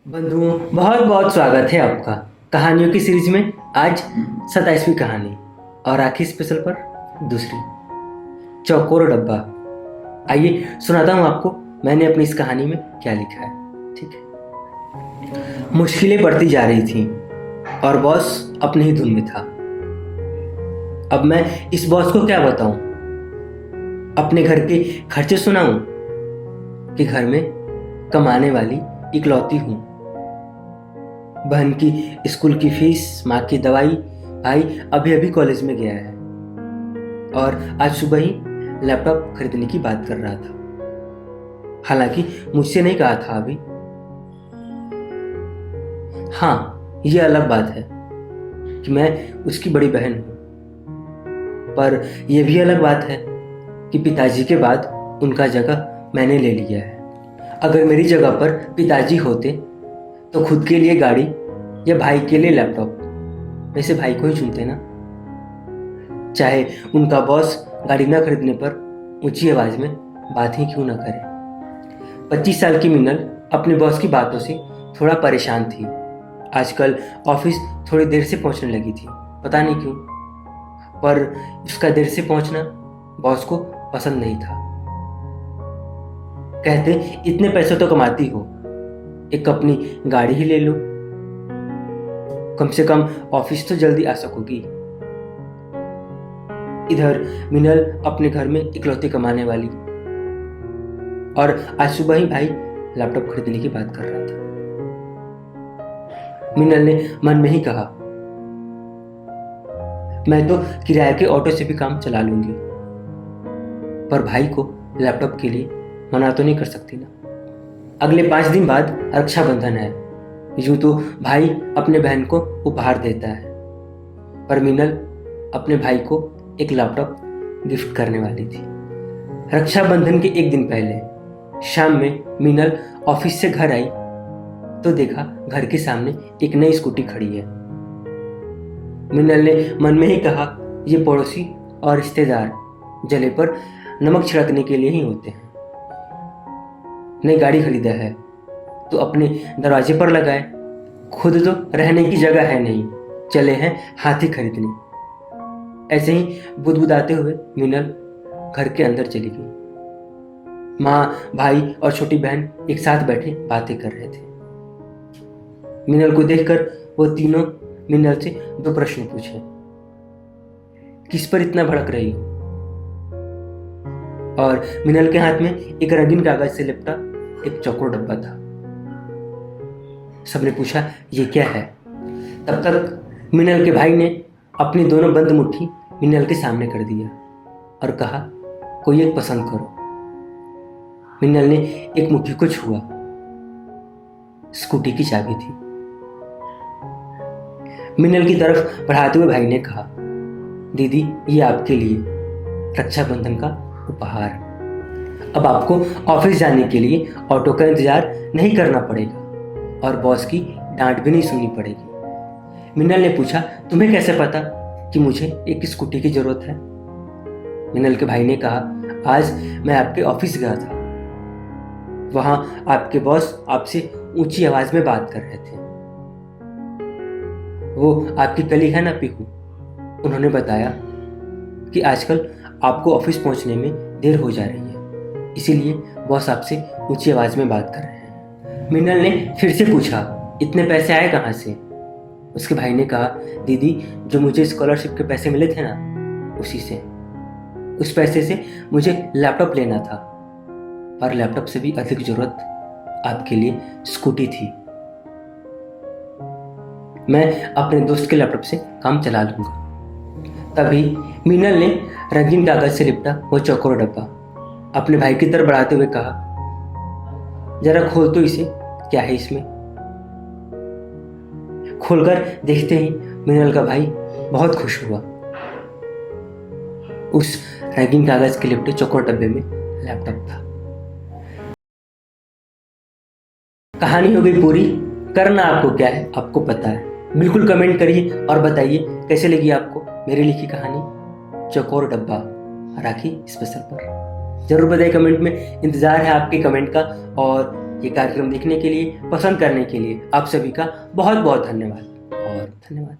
बंधुओं, बहुत बहुत स्वागत है आपका कहानियों की सीरीज में। आज 27वीं कहानी और राखी स्पेशल पर दूसरी, चौकोर डब्बा। आइए सुनाता हूँ आपको मैंने अपनी इस कहानी में क्या लिखा है। ठीक है। मुश्किलें बढ़ती जा रही थीं और बॉस अपने ही धुन में था। अब मैं इस बॉस को क्या बताऊं? अपने घर के खर्चे सुनाऊं कि घर में कमाने वाली इकलौती हूं? बहन की स्कूल की फीस, माँ की दवाई, भाई अभी अभी कॉलेज में गया है और आज सुबह ही लैपटॉप खरीदने की बात कर रहा था। हालांकि मुझसे नहीं कहा था अभी। हाँ, ये अलग बात है कि मैं उसकी बड़ी बहन हूँ, पर यह भी अलग बात है कि पिताजी के बाद उनका जगह मैंने ले लिया है। अगर मेरी जगह पर पिताजी होते तो खुद के लिए गाड़ी या भाई के लिए लैपटॉप वैसे भाई को ही चुनते ना। चाहे उनका बॉस गाड़ी न खरीदने पर ऊंची आवाज में बात ही क्यों ना करे। 25 साल की मिनल अपने बॉस की बातों से थोड़ा परेशान थी। आजकल ऑफिस थोड़ी देर से पहुंचने लगी थी, पता नहीं क्यों, पर उसका देर से पहुंचना बॉस को पसंद नहीं था। कहते इतने पैसे तो कमाती हो, एक अपनी गाड़ी ही ले लो, कम से कम ऑफिस तो जल्दी आ सकोगी। इधर मिनल अपने घर में इकलौती कमाने वाली और आज सुबह ही भाई लैपटॉप खरीदने की बात कर रहा था। मिनल ने मन में ही कहा, मैं तो किराए के ऑटो से भी काम चला लूंगी, पर भाई को लैपटॉप के लिए मना तो नहीं कर सकती ना। अगले 5 दिन बाद रक्षाबंधन है। यूं तो भाई अपने बहन को उपहार देता है, पर मिनल अपने भाई को एक लैपटॉप गिफ्ट करने वाली थी। रक्षाबंधन के एक दिन पहले शाम में मिनल ऑफिस से घर आई तो देखा घर के सामने एक नई स्कूटी खड़ी है। मिनल ने मन में ही कहा, ये पड़ोसी और रिश्तेदार जले पर नमक छिड़कने के लिए ही होते हैं। नई गाड़ी खरीदा है तो अपने दरवाजे पर लगाए, खुद तो रहने की जगह है नहीं, चले हैं हाथी खरीदने। ऐसे ही बुदबुदाते हुए मिनल घर के अंदर चली गई। माँ, भाई और छोटी बहन एक साथ बैठे बातें कर रहे थे। मिनल को देखकर वो तीनों मिनल से 2 प्रश्न पूछे। किस पर इतना भड़क रही हो? और मिनल के हाथ में एक रंगीन कागज से लिपटा एक चौकोर डब्बा था। सबने पूछा, ये क्या है? तब तक मिनल के भाई ने अपनी दोनों बंद मुट्ठी मिनल के सामने कर दिया और कहा, कोई एक पसंद करो। मिनल ने एक मुट्ठी को छुआ। स्कूटी की चाबी थी। मिनल की तरफ बढ़ाते हुए भाई ने कहा, दीदी, ये आपके लिए रक्षाबंधन का उपहार। अब आपको ऑफिस जाने के लिए ऑटो का इंतजार नहीं करना पड़ेगा और बॉस की डांट भी नहीं सुननी पड़ेगी। मिनल ने पूछा, तुम्हें कैसे पता कि मुझे एक स्कूटी की जरूरत है? मिनल के भाई ने कहा, आज मैं आपके ऑफिस गया था, वहां आपके बॉस आपसे ऊंची आवाज में बात कर रहे थे। वो आपकी कलीग है ना, पीहू, उन्होंने बताया कि आजकल आपको ऑफिस पहुंचने में देर हो जा रही है, इसीलिए बॉस आपसे ऊंची आवाज में बात कर रहे हैं। मिनल ने फिर से पूछा, इतने पैसे आए कहाँ से? उसके भाई ने कहा, दीदी, जो मुझे स्कॉलरशिप के पैसे मिले थे ना, उसी से। उस पैसे से मुझे लैपटॉप लेना था, पर लैपटॉप से भी अधिक जरूरत आपके लिए स्कूटी थी। मैं अपने दोस्त के लैपटॉप से काम चला लूंगा। तभी मिनल ने रंगीन कागज से लिपटा वो चौकोर डब्बा अपने भाई की तरफ बढ़ाते हुए कहा, जरा खोल तो इसे, क्या है इसमें? खोलकर देखते ही मिनल का भाई बहुत खुश हुआ। उस रंगीन कागज के लिपटे चौकोर डब्बे में लैपटॉप था। कहानी हो गई पूरी। करना आपको क्या है, आपको पता है। बिल्कुल कमेंट करिए और बताइए कैसे लगी आपको मेरी लिखी कहानी चौकोर डब्बा राखी स्पेशल पर। जरूर बताइए कमेंट में, इंतजार है आपके कमेंट का। और ये कार्यक्रम देखने के लिए, पसंद करने के लिए आप सभी का बहुत बहुत धन्यवाद और धन्यवाद।